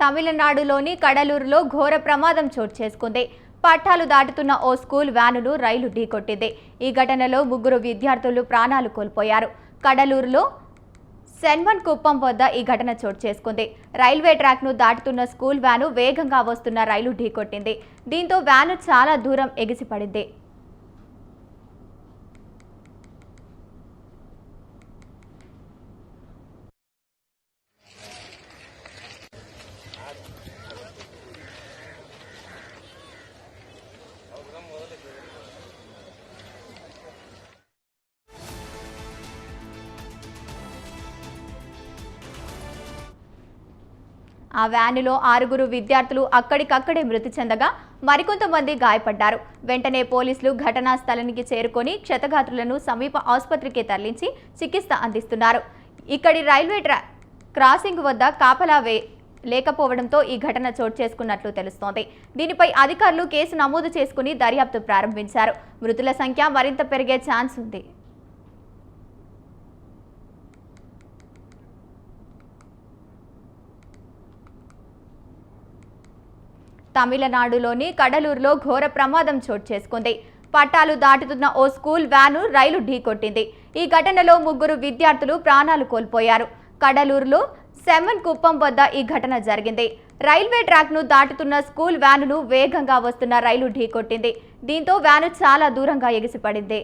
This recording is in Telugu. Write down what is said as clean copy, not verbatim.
తమిళనాడులోని కడలూరులో ఘోర ప్రమాదం చోటు చేసుకుంది. పట్టాలు దాటుతున్న ఓ స్కూల్ వ్యానును రైలు ఢీకొట్టింది. ఈ ఘటనలో 3 విద్యార్థులు ప్రాణాలు కోల్పోయారు. కడలూరులో సెన్వన్ కుప్పం వద్ద ఈ ఘటన చోటు చేసుకుంది. రైల్వే ట్రాక్ను దాటుతున్న స్కూల్ వ్యాను వేగంగా వస్తున్న రైలు ఢీకొట్టింది. దీంతో వ్యాను చాలా దూరం ఎగిసిపడింది. ఆ వ్యానులో 6 విద్యార్థులు అక్కడికక్కడే మృతి చెందగా మరికొంతమంది గాయపడ్డారు. వెంటనే పోలీసులు ఘటనా స్థలానికి చేరుకొని క్షతగాత్రులను సమీప ఆసుపత్రికి తరలించి చికిత్స అందిస్తున్నారు. ఇక్కడి రైల్వే క్రాసింగ్ వద్ద కాపలా లేకపోవడంతో ఈ ఘటన చోటు చేసుకున్నట్లు తెలుస్తోంది. దీనిపై అధికారులు కేసు నమోదు చేసుకుని దర్యాప్తు ప్రారంభించారు. మృతుల సంఖ్య మరింత పెరిగే ఛాన్స్ ఉంది. తమిళనాడులోని కడలూరులో ఘోర ప్రమాదం చోటు చేసుకుంది. పట్టాలు దాటుతున్న ఓ స్కూల్ వ్యాను రైలు ఢీకొట్టింది. ఈ ఘటనలో 3 విద్యార్థులు ప్రాణాలు కోల్పోయారు. కడలూరులో సెన్వన్ కుప్పం వద్ద ఈ ఘటన జరిగింది. రైల్వే ట్రాక్ను దాటుతున్న స్కూల్ వ్యానును వేగంగా వస్తున్న రైలు ఢీకొట్టింది. దీంతో వ్యాను చాలా దూరంగా ఎగిసిపడింది.